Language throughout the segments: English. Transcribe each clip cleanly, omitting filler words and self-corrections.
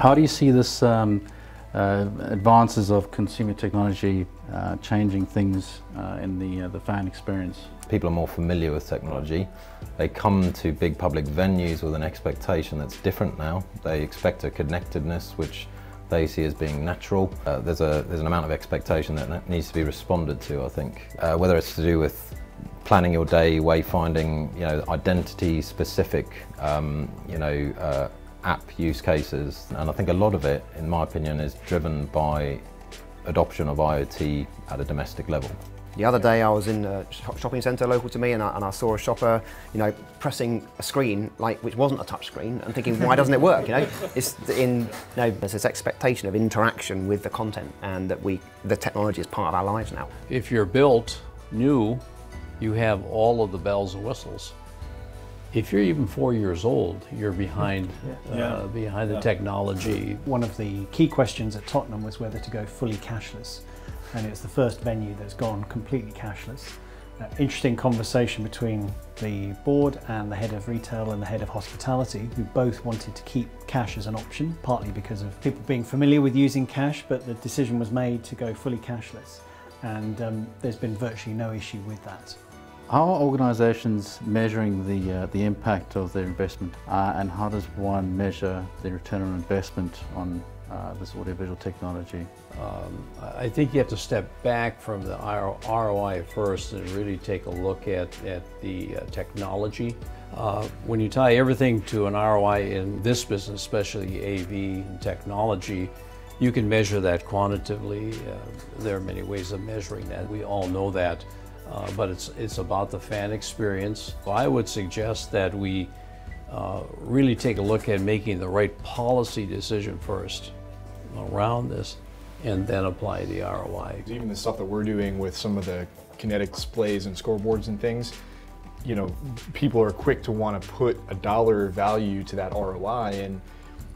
How do you see this advances of consumer technology changing things in the fan experience? People are more familiar with technology. They come to big public venues with an expectation that's different now. They expect a connectedness which they see as being natural. There's an amount of expectation that needs to be responded to, I think. Whether it's to do with planning your day, wayfinding, identity-specific, app use cases, and I think a lot of it, in my opinion, is driven by adoption of IoT at a domestic level. The other day I was in a shopping centre local to me and I saw a shopper, pressing a screen which wasn't a touch screen and thinking, why doesn't it work? There's this expectation of interaction with the content and that the technology is part of our lives now. If you're built new, you have all of the bells and whistles. If you're even 4 years old, you're behind the technology. One of the key questions at Tottenham was whether to go fully cashless. And it's the first venue that's gone completely cashless. Interesting conversation between the board and the head of retail and the head of hospitality, who both wanted to keep cash as an option, partly because of people being familiar with using cash, but the decision was made to go fully cashless. And there's been virtually no issue with that. How are organisations measuring the impact of their investment, and how does one measure the return on investment on this audiovisual technology? I think you have to step back from the ROI first and really take a look at the technology. When you tie everything to an ROI in this business, especially AV and technology, you can measure that quantitatively. There are many ways of measuring that. We all know that, but it's about the fan experience. I would suggest that we really take a look at making the right policy decision first around this, and then apply the ROI. Even the stuff that we're doing with some of the kinetic displays and scoreboards and things, people are quick to want to put a dollar value to that ROI, and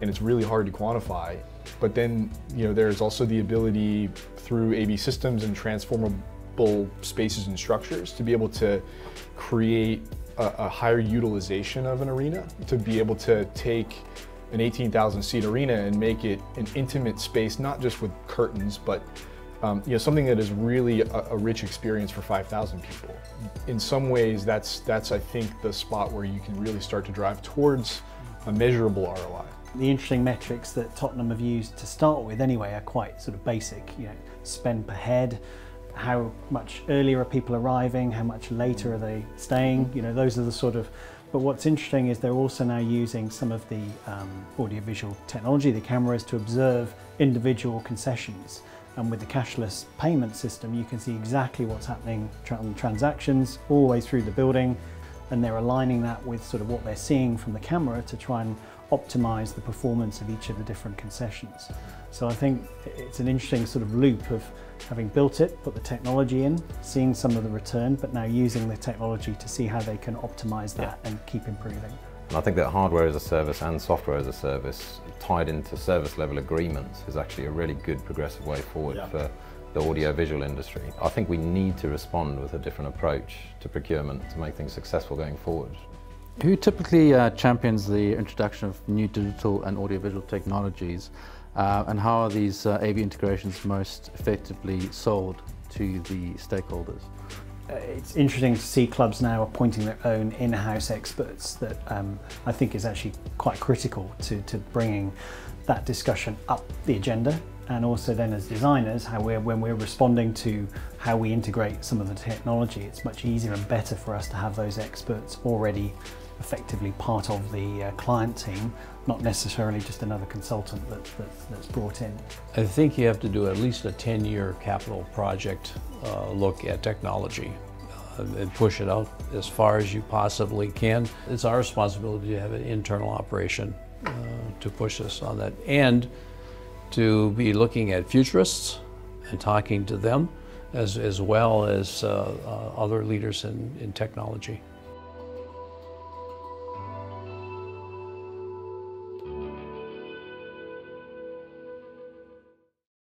it's really hard to quantify. But then, there's also the ability through AV systems and transformable spaces and structures to be able to create a higher utilization of an arena, to be able to take an 18,000 seat arena and make it an intimate space, not just with curtains, but something that is really a rich experience for 5,000 people. In some ways, that's I think the spot where you can really start to drive towards a measurable ROI. The interesting metrics that Tottenham have used to start with anyway are quite sort of basic, spend per head, how much earlier are people arriving, how much later are they staying, those are the sort of. But what's interesting is they're also now using some of the audiovisual technology, the cameras, to observe individual concessions. And with the cashless payment system, you can see exactly what's happening on transactions all the way through the building. And they're aligning that with sort of what they're seeing from the camera to try and optimize the performance of each of the different concessions. So I think it's an interesting sort of loop of having built it, put the technology in, seeing some of the return, but now using the technology to see how they can optimize that and keep improving. And I think that hardware as a service and software as a service tied into service level agreements is actually a really good progressive way forward for the audiovisual industry. I think we need to respond with a different approach to procurement to make things successful going forward. Who typically champions the introduction of new digital and audiovisual technologies, and how are these AV integrations most effectively sold to the stakeholders? It's interesting to see clubs now appointing their own in-house experts. That I think is actually quite critical to bringing that discussion up the agenda, and also then as designers, when we're responding to how we integrate some of the technology, it's much easier and better for us to have those experts already effectively part of the client team, not necessarily just another consultant that's brought in. I think you have to do at least a 10-year capital project look at technology and push it out as far as you possibly can. It's our responsibility to have an internal operation to push us on that, and to be looking at futurists and talking to them as well as other leaders in technology.